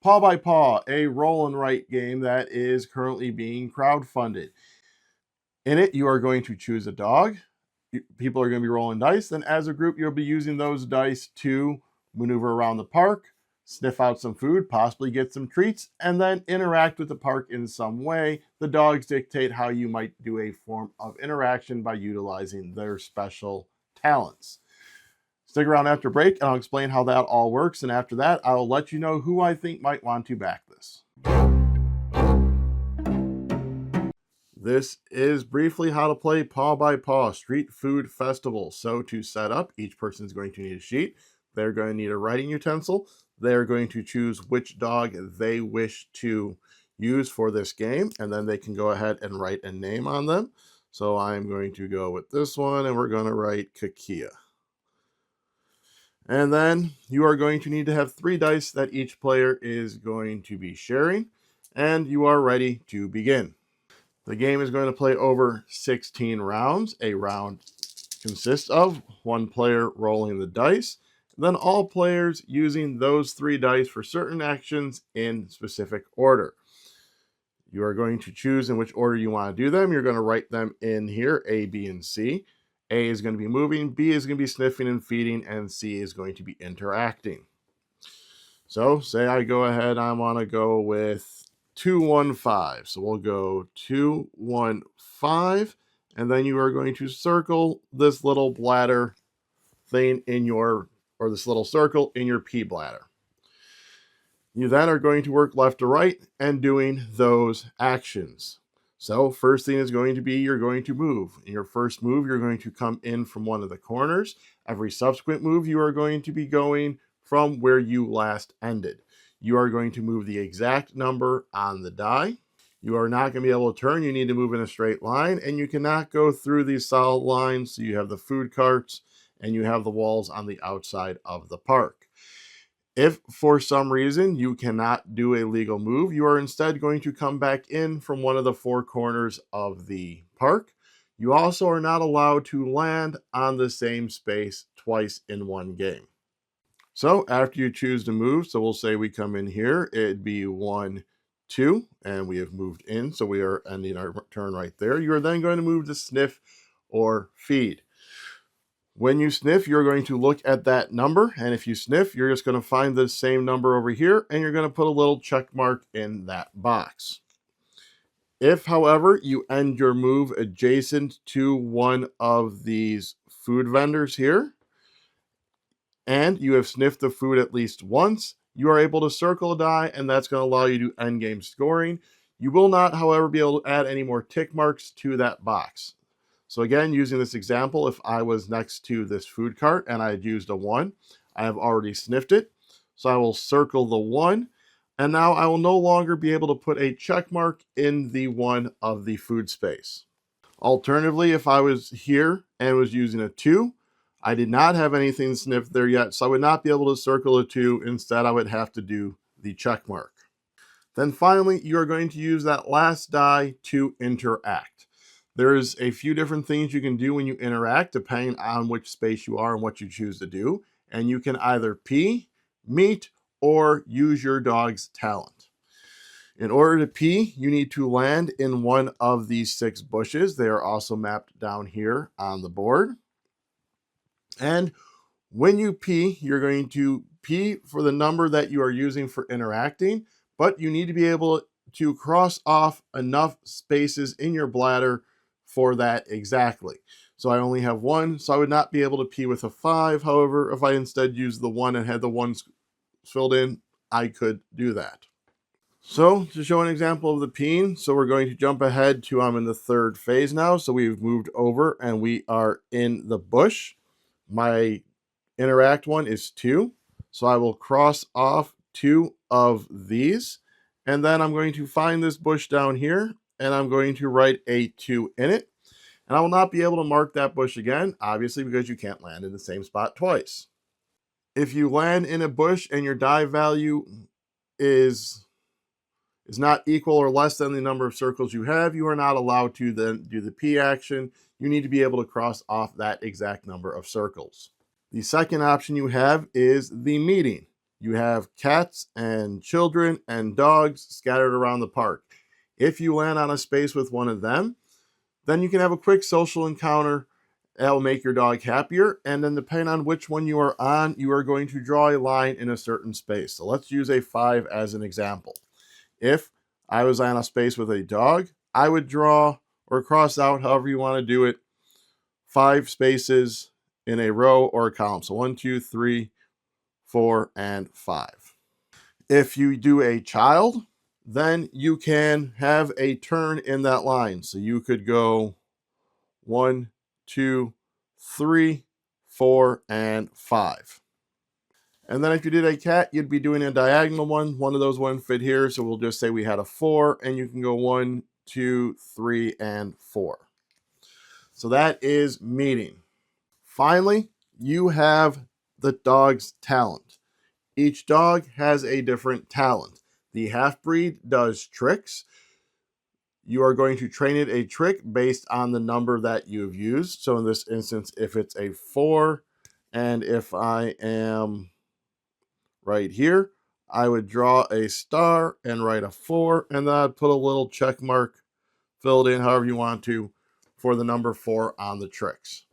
Paw by Paw, a roll and write game that is currently being crowdfunded. In it, you are going to choose a dog. People are going to be rolling dice. Then as a group, you'll be using those dice to maneuver around the park, sniff out some food, possibly get some treats, and then interact with the park in some way. The dogs dictate how you might do a form of interaction by utilizing their special talents. Stick around after break and I'll explain how that all works. And after that, I'll let you know who I think might want to back this. This is briefly how to play Paw by Paw Street Food Festival. So to set up, each person is going to need a sheet. They're going to need a writing utensil. They're going to choose which dog they wish to use for this game, and then they can go ahead and write a name on them. So I'm going to go with this one, and we're going to write Kakia. And then you are going to need to have 3 dice that each player is going to be sharing, and you are ready to begin. The game is going to play over 16 rounds. A round consists of one player rolling the dice, then all players using those 3 dice for certain actions in specific order. You are going to choose in which order you want to do them. You're going to write them in here, A, B, and C. A is going to be moving, B is going to be sniffing and feeding, and C is going to be interacting. So say I go ahead, I want to go with 215. So we'll go 215, and then you are going to circle this little bladder thing in your, or this little circle in your pee bladder. You then are going to work left to right and doing those actions. So first thing is going to be you're going to move. In your first move, you're going to come in from one of the corners. Every subsequent move, you are going to be going from where you last ended. You are going to move the exact number on the die. You are not going to be able to turn. You need to move in a straight line, and you cannot go through these solid lines. So you have the food carts and you have the walls on the outside of the park. If for some reason you cannot do a legal move, you are instead going to come back in from one of the 4 corners of the park. You also are not allowed to land on the same space twice in one game. So after you choose to move, so we'll say we come in here, it'd be 1, 2, and we have moved in, so we are ending our turn right there. You are then going to move to sniff or feed. When you sniff, you're going to look at that number, and if you sniff, you're just going to find the same number over here, and you're going to put a little check mark in that box. If, however, you end your move adjacent to one of these food vendors here, and you have sniffed the food at least once, you are able to circle a die, and that's going to allow you to end game scoring. You will not, however, be able to add any more tick marks to that box. So again, using this example, if I was next to this food cart and I had used a 1, I have already sniffed it. So I will circle the 1, and now I will no longer be able to put a check mark in the 1 of the food space. Alternatively, if I was here and was using a 2, I did not have anything sniffed there yet, so I would not be able to circle a 2. Instead, I would have to do the check mark. Then finally, you are going to use that last die to interact. There's a few different things you can do when you interact, depending on which space you are and what you choose to do. And you can either pee, meet, or use your dog's talent. In order to pee, you need to land in one of these 6 bushes. They are also mapped down here on the board. And when you pee, you're going to pee for the number that you are using for interacting, but you need to be able to cross off enough spaces in your bladder for that exactly. So I only have 1, so I would not be able to pee with a 5. However, if I instead used the 1 and had the 1s filled in, I could do that. So to show an example of the peeing, so we're going to jump ahead to I'm in the 3rd phase now. So we've moved over and we are in the bush. My interact one is 2. So I will cross off 2 of these. And then I'm going to find this bush down here, and I'm going to write a 2 in it. And I will not be able to mark that bush again, obviously, because you can't land in the same spot twice. If you land in a bush and your die value is not equal or less than the number of circles you have, you are not allowed to then do the P action. You need to be able to cross off that exact number of circles. The second option you have is the meeting. You have cats and children and dogs scattered around the park. If you land on a space with one of them, then you can have a quick social encounter that will make your dog happier. And then depending on which one you are on, you are going to draw a line in a certain space. So let's use a 5 as an example. If I was on a space with a dog, I would draw or cross out, however you want to do it, 5 spaces in a row or a column. So 1, 2, 3, 4, and 5. If you do a child, then you can have a turn in that line. So you could go 1, 2, 3, 4, and 5. And then if you did a cat, you'd be doing a diagonal one. One of those wouldn't fit here, so we'll just say we had a 4, and you can go 1, 2, 3, and 4. So that is meeting. Finally, you have the dog's talent. Each dog has a different talent. The half-breed does tricks. You are going to train it a trick based on the number that you've used. So in this instance, if it's a 4, and if I am right here, I would draw a star and write a 4, and then I'd put a little check mark, fill it in however you want to, for the number 4 on the tricks.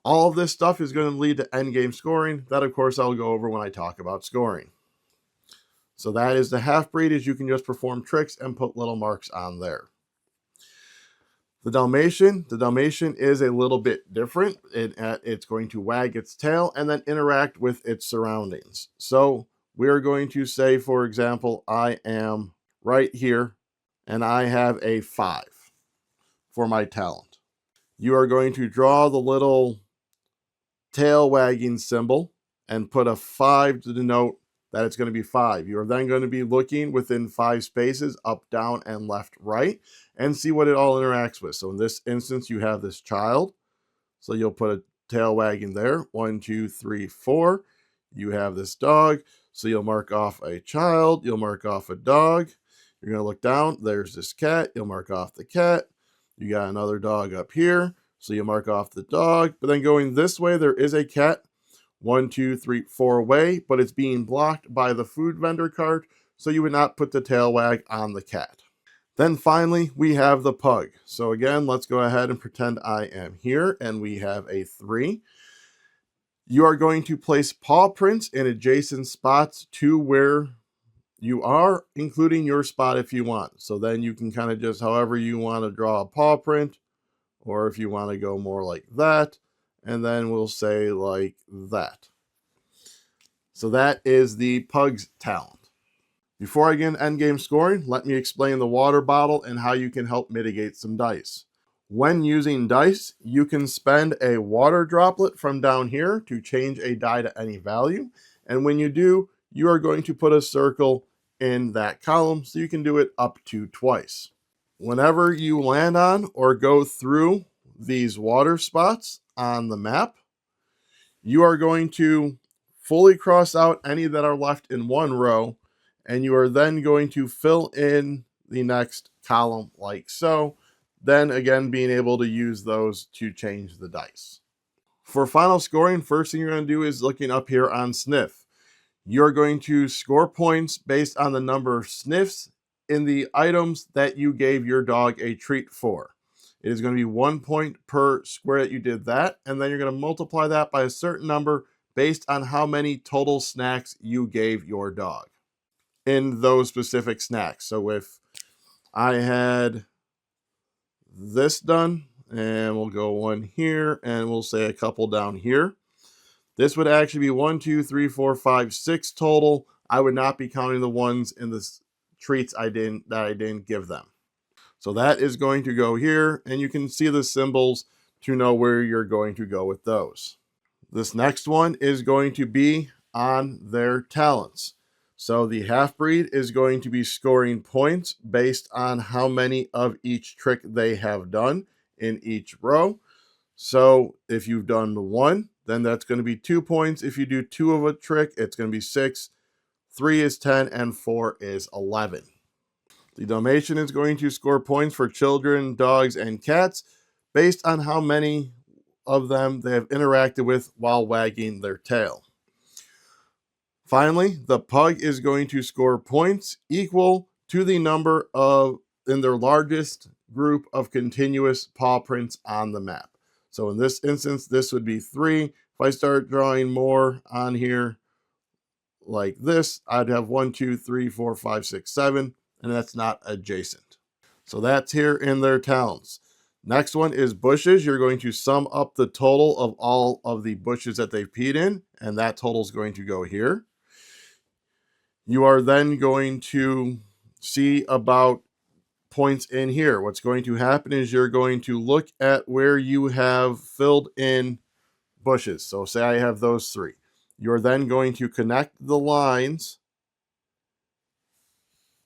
All of this stuff is going to lead to end game scoring. That, of course, I'll go over when I talk about scoring. So that is the half-breed, is you can just perform tricks and put little marks on there. The Dalmatian is a little bit different. It's going to wag its tail and then interact with its surroundings. So we're going to say, for example, I am right here and I have a 5 for my talent. You are going to draw the little tail wagging symbol and put a 5 to denote that it's going to be 5. You are then going to be looking within 5 spaces, up, down, and left, right, and see what it all interacts with. So in this instance, you have this child. So you'll put a tail wagging there. 1, 2, 3, 4. You have this dog. So you'll mark off a child. You'll mark off a dog. You're going to look down. There's this cat. You'll mark off the cat. You got another dog up here. So you mark off the dog. But then going this way, there is a cat. 1, 2, 3, 4 away, but it's being blocked by the food vendor cart, so you would not put the tail wag on the cat. Then finally, we have the pug. So again, let's go ahead and pretend I am here, and we have a 3. You are going to place paw prints in adjacent spots to where you are, including your spot if you want. So then you can kind of just, however you want to draw a paw print, or if you want to go more like that, and then we'll say like that. So that is the pug's talent. Before I get into endgame scoring, let me explain the water bottle and how you can help mitigate some dice. When using dice, you can spend a water droplet from down here to change a die to any value. And when you do, you are going to put a circle in that column, so you can do it up to twice. Whenever you land on or go through these water spots on the map, you are going to fully cross out any that are left in one row, and you are then going to fill in the next column like so, then again being able to use those to change the dice. For final scoring, first thing you're going to do is looking up here on Sniff. You're going to score points based on the number of sniffs in the items that you gave your dog a treat for. It is going to be 1 point per square that you did that, and then you're going to multiply that by a certain number based on how many total snacks you gave your dog in those specific snacks. So if I had this done, and we'll go 1 here, and we'll say a couple down here. This would actually be 1, 2, 3, 4, 5, 6 total. I would not be counting the ones in the treats that I didn't give them. So that is going to go here, and you can see the symbols to know where you're going to go with those. This next one is going to be on their talents. So the half-breed is going to be scoring points based on how many of each trick they have done in each row. So if you've done the 1, then that's going to be 2 points. If you do 2 of a trick, it's going to be 6. 3 is 10, and 4 is 11. The Dalmatian is going to score points for children, dogs, and cats based on how many of them they have interacted with while wagging their tail. Finally, the pug is going to score points equal to the number of in their largest group of continuous paw prints on the map. So in this instance, this would be 3. If I start drawing more on here like this, I'd have 1, 2, 3, 4, 5, 6, 7, and that's not adjacent. So that's here in their towns. Next one is bushes. You're going to sum up the total of all of the bushes that they've peed in, and that total is going to go here. You are then going to see about points in here. What's going to happen is you're going to look at where you have filled in bushes. So say I have those 3. You're then going to connect the lines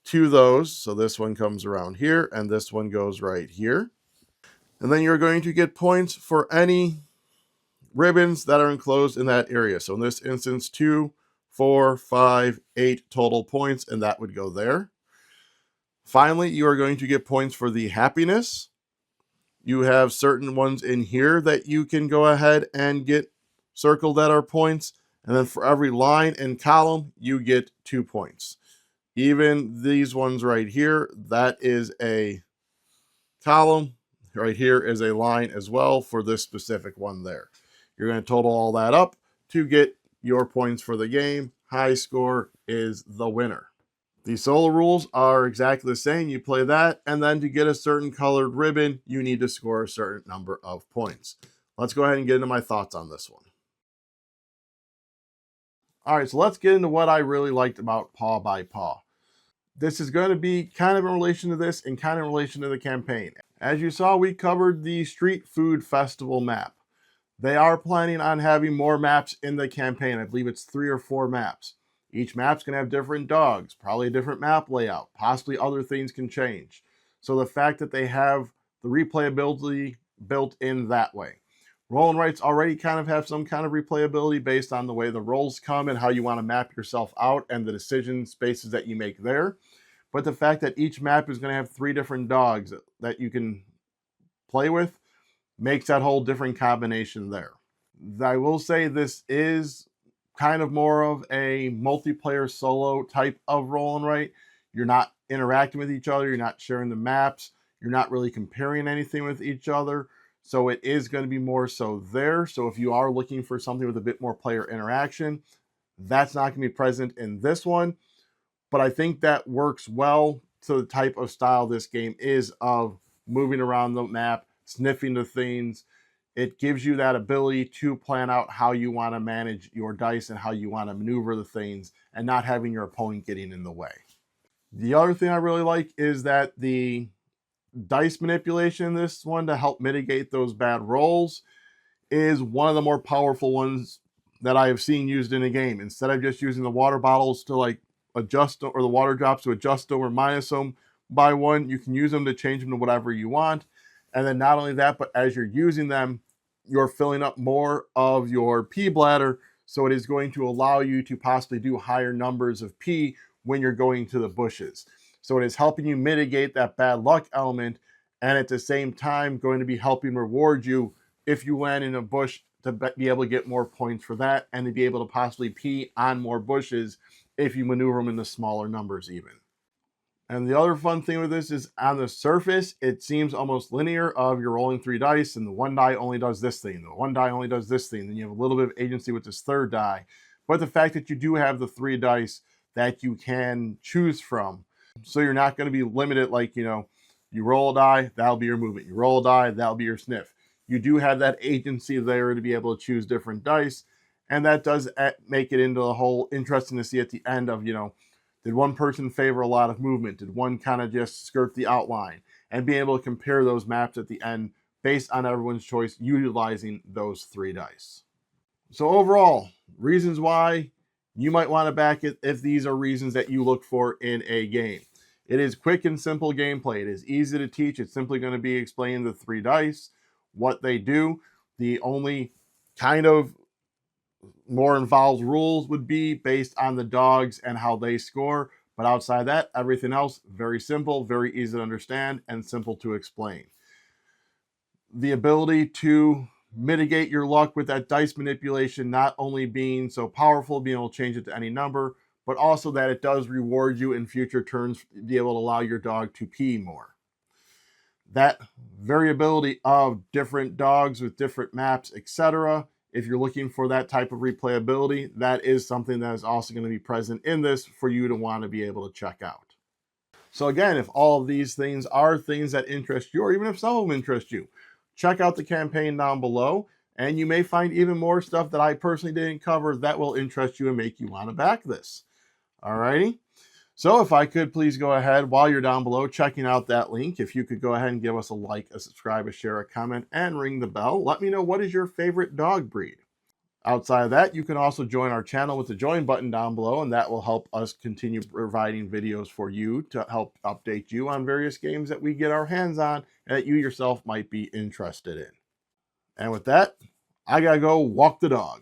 to those. So this one comes around here and this one goes right here. And then you're going to get points for any ribbons that are enclosed in that area. So in this instance, 2, 4, 5, 8 total points, and that would go there. Finally, you are going to get points for the happiness. You have certain ones in here that you can go ahead and get circled that are points. And then for every line and column, you get 2 points. Even these ones right here, that is a column. Right here is a line as well for this specific one there. You're going to total all that up to get your points for the game. High score is the winner. The solo rules are exactly the same. You play that, and then to get a certain colored ribbon, you need to score a certain number of points. Let's go ahead and get into my thoughts on this one. All right, so let's get into what I really liked about Paw by Paw. This is going to be kind of in relation to this and kind of in relation to the campaign. As you saw, we covered the Street Food Festival map. They are planning on having more maps in the campaign. I believe it's 3 or 4 maps. Each map's going to have different dogs, probably a different map layout, possibly other things can change. So the fact that they have the replayability built in that way. Roll and writes already kind of have some kind of replayability based on the way the rolls come and how you want to map yourself out and the decision spaces that you make there. But the fact that each map is going to have 3 different dogs that you can play with makes that whole different combination there. I will say this is kind of more of a multiplayer solo type of roll and write. You're not interacting with each other. You're not sharing the maps. You're not really comparing anything with each other. So it is going to be more so there. So if you are looking for something with a bit more player interaction, that's not going to be present in this one. But I think that works well to the type of style this game is of moving around the map, sniffing the things. It gives you that ability to plan out how you want to manage your dice and how you want to maneuver the things and not having your opponent getting in the way. The other thing I really like is that the dice manipulation in this one to help mitigate those bad rolls is one of the more powerful ones that I have seen used in a game. Instead of just using the water bottles to like adjust or the water drops to adjust them or minus them by 1, you can use them to change them to whatever you want. And then not only that, but as you're using them, you're filling up more of your pee bladder. So it is going to allow you to possibly do higher numbers of pee when you're going to the bushes. So it is helping you mitigate that bad luck element, and at the same time going to be helping reward you if you land in a bush to be able to get more points for that and to be able to possibly pee on more bushes if you maneuver them into smaller numbers even. And the other fun thing with this is on the surface, it seems almost linear of you're rolling 3 dice and the 1 die only does this thing, the 1 die only does this thing, then you have a little bit of agency with this 3rd die. But the fact that you do have the 3 dice that you can choose from, so you're not going to be limited like, you roll a die, that'll be your movement. You roll a die, that'll be your sniff. You do have that agency there to be able to choose different dice, and that does make it into the whole interesting to see at the end of, did one person favor a lot of movement? Did one kind of just skirt the outline? And being able to compare those maps at the end based on everyone's choice, utilizing those 3 dice. So overall, reasons why you might want to back it if these are reasons that you look for in a game. It is quick and simple gameplay. It is easy to teach. It's simply going to be explaining the 3 dice, what they do. The only kind of more involved rules would be based on the dogs and how they score. But outside that, everything else, very simple, very easy to understand, and simple to explain. The ability to mitigate your luck with that dice manipulation, not only being so powerful, being able to change it to any number, but also that it does reward you in future turns to be able to allow your dog to pee more. That variability of different dogs with different maps, etc., if you're looking for that type of replayability, that is something that is also going to be present in this for you to want to be able to check out. So again, if all of these things are things that interest you, or even if some of them interest you, check out the campaign down below, and you may find even more stuff that I personally didn't cover that will interest you and make you want to back this. Alrighty? So if I could please go ahead, while you're down below checking out that link, if you could go ahead and give us a like, a subscribe, a share, a comment, and ring the bell. Let me know, what is your favorite dog breed? Outside of that, you can also join our channel with the join button down below, and that will help us continue providing videos for you to help update you on various games that we get our hands on and that you yourself might be interested in. And with that, I gotta go walk the dog.